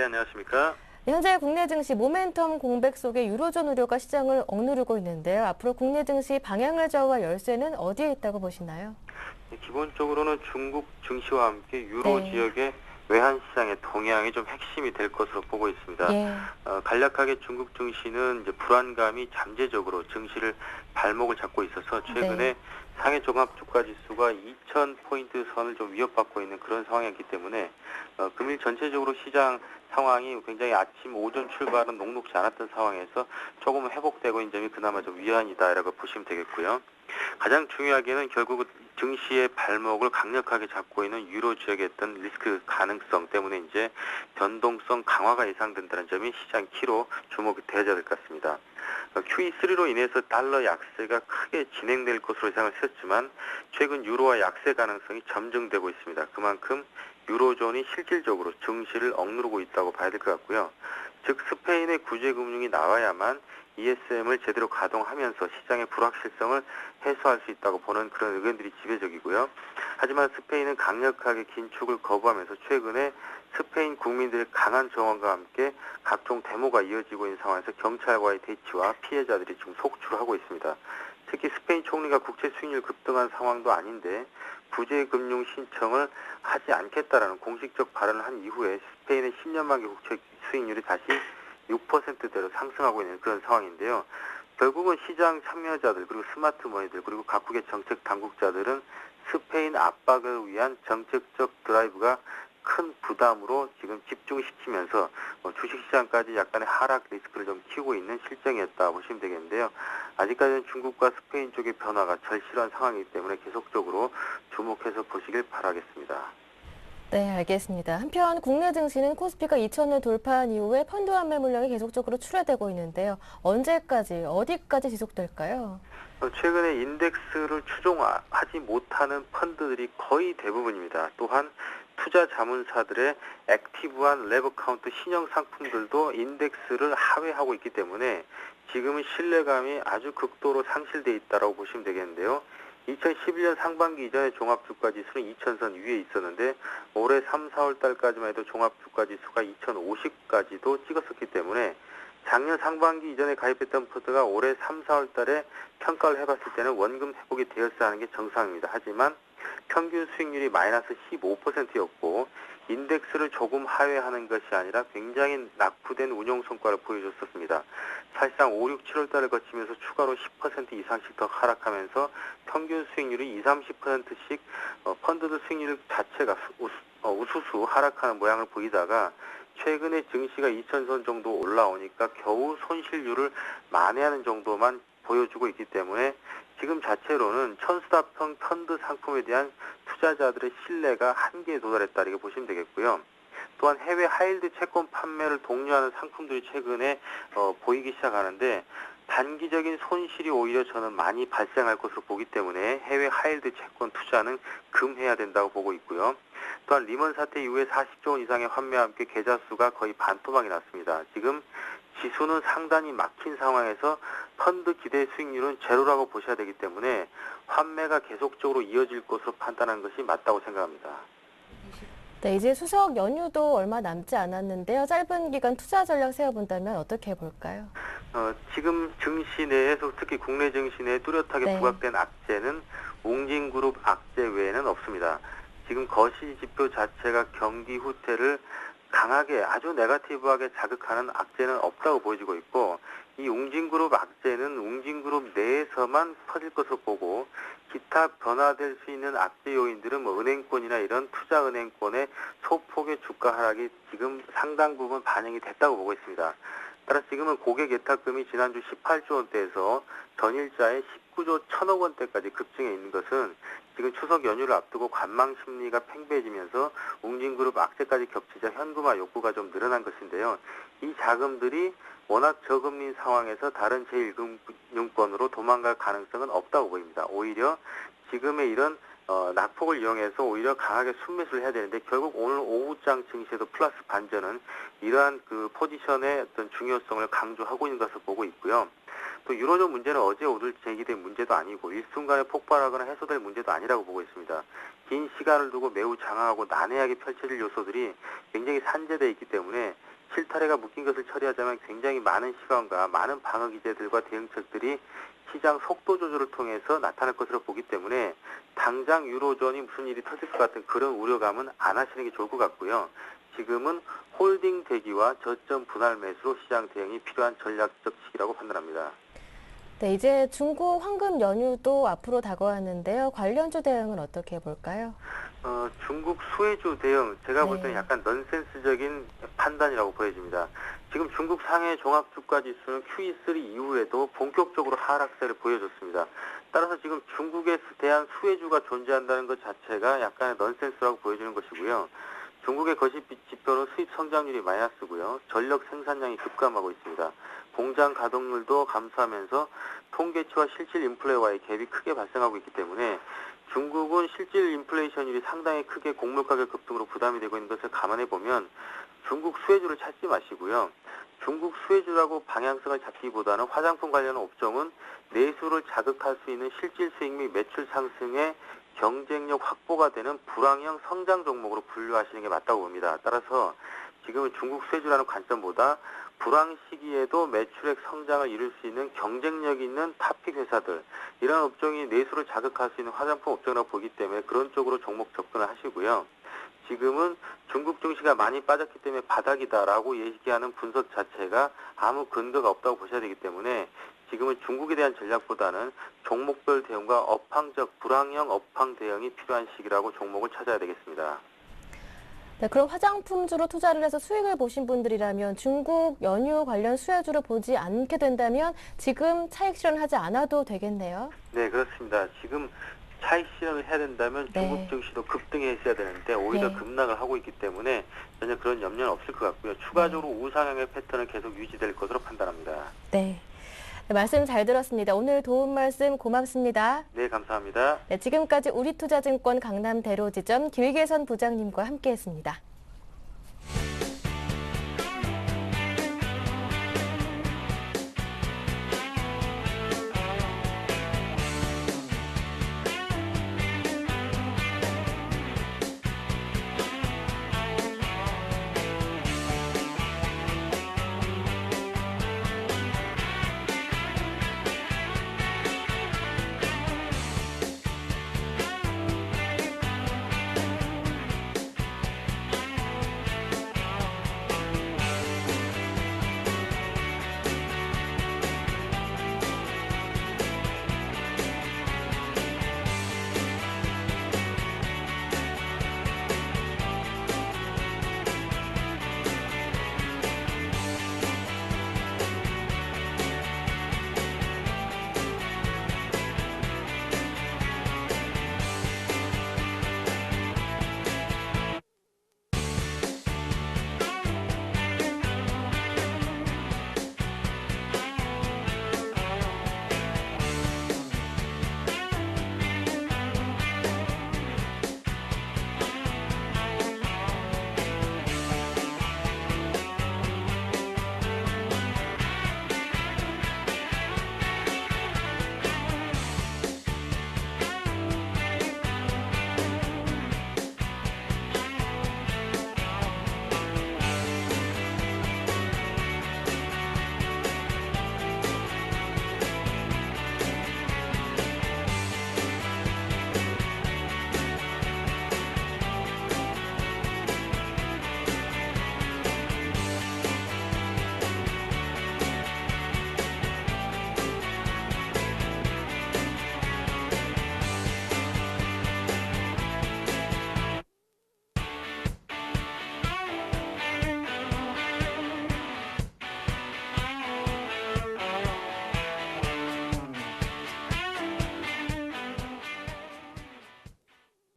네, 안녕하십니까? 현재 국내 증시 모멘텀 공백 속에 유로존 우려가 시장을 억누르고 있는데요. 앞으로 국내 증시 방향을 좌우할 열쇠는 어디에 있다고 보시나요? 기본적으로는 중국 증시와 함께 유로 네. 지역의 외환 시장의 동향이 좀 핵심이 될 것으로 보고 있습니다. 예. 간략하게 중국 증시는 이제 불안감이 잠재적으로 증시를 발목을 잡고 있어서 네. 최근에 상해 종합주가 지수가 2000포인트 선을 좀 위협받고 있는 그런 상황이었기 때문에 금일 전체적으로 시장 상황이 굉장히 아침 오전 출발은 녹록지 않았던 상황에서 조금 회복되고 있는 점이 그나마 좀 위안이다라고 보시면 되겠고요. 가장 중요하게는 결국 증시의 발목을 강력하게 잡고 있는 유로 지역의 어떤 리스크 가능성 때문에 이제 변동성 강화가 예상된다는 점이 시장 키로 주목이 되어야 될 것 같습니다. QE3로 인해서 달러 약세가 크게 진행될 것으로 예상을 했지만 최근 유로화 약세 가능성이 점증되고 있습니다. 그만큼 유로존이 실질적으로 증시를 억누르고 있다고 봐야 될 것 같고요. 즉 스페인의 구제금융이 나와야만 ESM을 제대로 가동하면서 시장의 불확실성을 해소할 수 있다고 보는 그런 의견들이 지배적이고요. 하지만 스페인은 강력하게 긴축을 거부하면서 최근에 스페인 국민들의 강한 저항과 함께 각종 데모가 이어지고 있는 상황에서 경찰과의 대치와 피해자들이 지금 속출하고 있습니다. 특히 스페인 총리가 국채 수익률 급등한 상황도 아닌데 구제금융 신청을 하지 않겠다라는 공식적 발언을 한 이후에 스페인의 10년 만기 국채 수익률이 다시 6%대로 상승하고 있는 그런 상황인데요. 결국은 시장 참여자들 그리고 스마트머니들 그리고 각국의 정책 당국자들은 스페인 압박을 위한 정책적 드라이브가 큰 부담으로 지금 집중시키면서 주식시장까지 약간의 하락 리스크를 좀 키우고 있는 실정이었다 보시면 되겠는데요. 아직까지는 중국과 스페인 쪽의 변화가 절실한 상황이기 때문에 계속적으로 주목해서 보시길 바라겠습니다. 네, 알겠습니다. 한편 국내 증시는 코스피가 2천을 돌파한 이후에 펀드 환매 물량이 계속적으로 출회되고 있는데요. 언제까지, 어디까지 지속될까요? 최근에 인덱스를 추종하지 못하는 펀드들이 거의 대부분입니다. 또한 투자 자문사들의 액티브한 레버 카운트 신형 상품들도 인덱스를 하회하고 있기 때문에 지금은 신뢰감이 아주 극도로 상실돼 있다고 보시면 되겠는데요. 2011년 상반기 이전의 종합주가지수는 2000선 위에 있었는데 올해 3, 4월 달까지만 해도 종합주가지수가 2050까지도 찍었었기 때문에 작년 상반기 이전에 가입했던 펀드가 올해 3, 4월 달에 평가를 해봤을 때는 원금 회복이 되었어야 하는 게 정상입니다. 하지만 평균 수익률이 마이너스 15%였고 인덱스를 조금 하회하는 것이 아니라 굉장히 낙후된 운용 성과를 보여줬었습니다. 사실상 5, 6, 7월 달을 거치면서 추가로 10% 이상씩 더 하락하면서 평균 수익률이 20, 30%씩 펀드들 수익률 자체가 우수수 하락하는 모양을 보이다가 최근에 증시가 2000선 정도 올라오니까 겨우 손실률을 만회하는 정도만 보여주고 있기 때문에 지금 자체로는 천수다평 펀드 상품에 대한 투자자들의 신뢰가 한계에 도달했다 이렇게 보시면 되겠고요. 또한 해외 하이힐드 채권 판매를 독려하는 상품들이 최근에 보이기 시작하는데 단기적인 손실이 오히려 저는 많이 발생할 것으로 보기 때문에 해외 하이힐드 채권 투자는 금해야 된다고 보고 있고요. 또한 리먼 사태 이후에 40조 원 이상의 환매와 함께 계좌 수가 거의 반토막이 났습니다. 지금 지수는 상단이 막힌 상황에서 펀드 기대 수익률은 제로라고 보셔야 되기 때문에 환매가 계속적으로 이어질 것으로 판단하는 것이 맞다고 생각합니다. 네, 이제 추석 연휴도 얼마 남지 않았는데요. 짧은 기간 투자 전략 세워본다면 어떻게 볼까요? 지금 증시 내에서 특히 국내 증시 내에 뚜렷하게 네. 부각된 악재는 웅진그룹 악재 외에는 없습니다. 지금 거시지표 자체가 경기 후퇴를 강하게 아주 네거티브하게 자극하는 악재는 없다고 보여지고 있고 이 웅진그룹 악재는 웅진그룹 내에서만 퍼질 것으로 보고 기타 변화될 수 있는 악재 요인들은 뭐 은행권이나 이런 투자은행권의 소폭의 주가 하락이 지금 상당 부분 반영이 됐다고 보고 있습니다. 따라서 지금은 고객 예탁금이 지난주 18조 원대에서 전일자에 19조 1천억 원대까지 급증해 있는 것은 지금 추석 연휴를 앞두고 관망 심리가 팽배해지면서 웅진그룹 악재까지 겹치자 현금화 욕구가 좀 늘어난 것인데요. 이 자금들이 워낙 저금리인 상황에서 다른 제1금융권으로 도망갈 가능성은 없다고 보입니다. 오히려 지금의 이런 낙폭을 이용해서 오히려 강하게 순매수를 해야 되는데 결국 오늘 오후장 증시에도 플러스 반전은 이러한 그 포지션의 어떤 중요성을 강조하고 있는 것을 보고 있고요. 또 유로존 문제는 어제 오늘 제기된 문제도 아니고 일순간에 폭발하거나 해소될 문제도 아니라고 보고 있습니다. 긴 시간을 두고 매우 장황하고 난해하게 펼쳐질 요소들이 굉장히 산재되어 있기 때문에 이탈해가 묶인 것을 처리하자면 굉장히 많은 시간과 많은 방어 기제들과 대응책들이 시장 속도 조절을 통해서 나타날 것으로 보기 때문에 당장 유로존이 무슨 일이 터질 것 같은 그런 우려감은 안 하시는 게 좋을 것 같고요. 지금은 홀딩 대기와 저점 분할 매수로 시장 대응이 필요한 전략적 시기라고 판단합니다. 네, 이제 중국 황금 연휴도 앞으로 다가왔는데요. 관련주 대응은 어떻게 볼까요? 중국 수혜주 대응, 제가 볼 때는 네. 약간 넌센스적인 판단이라고 보여집니다. 지금 중국 상해 종합주가 지수는 QE3 이후에도 본격적으로 하락세를 보여줬습니다. 따라서 지금 중국에 대한 수혜주가 존재한다는 것 자체가 약간의 넌센스라고 보여지는 것이고요. 중국의 거시 지표는 수입 성장률이 마이너스고요. 전력 생산량이 급감하고 있습니다. 공장 가동률도 감소하면서 통계치와 실질 인플레와의 갭이 크게 발생하고 있기 때문에 중국은 실질 인플레이션율이 상당히 크게 곡물 가격 급등으로 부담이 되고 있는 것을 감안해 보면 중국 수혜주를 찾지 마시고요. 중국 수혜주라고 방향성을 잡기보다는 화장품 관련 업종은 내수를 자극할 수 있는 실질 수익 및 매출 상승의 경쟁력 확보가 되는 불황형 성장 종목으로 분류하시는 게 맞다고 봅니다. 따라서 지금은 중국 수혜주라는 관점보다 불황 시기에도 매출액 성장을 이룰 수 있는 경쟁력 있는 탑픽 회사들, 이런 업종이 내수를 자극할 수 있는 화장품 업종이라고 보기 때문에 그런 쪽으로 종목 접근을 하시고요. 지금은 중국 증시가 많이 빠졌기 때문에 바닥이다라고 얘기하는 분석 자체가 아무 근거가 없다고 보셔야 되기 때문에 지금은 중국에 대한 전략보다는 종목별 대응과 업황적 불황형 업황 대응이 필요한 시기라고 종목을 찾아야 되겠습니다. 네, 그럼 화장품주로 투자를 해서 수익을 보신 분들이라면 중국 연휴 관련 수혜주를 보지 않게 된다면 지금 차익 실현하지 않아도 되겠네요. 네, 그렇습니다. 지금 차익 실현을 해야 된다면 네. 중국 증시도 급등했어야 되는데 오히려 네. 급락을 하고 있기 때문에 전혀 그런 염려는 없을 것 같고요. 추가적으로 우상향의 패턴은 계속 유지될 것으로 판단합니다. 네. 네, 말씀 잘 들었습니다. 오늘 도움 말씀 고맙습니다. 네, 감사합니다. 네, 지금까지 우리투자증권 강남대로지점 김희계선 부장님과 함께했습니다.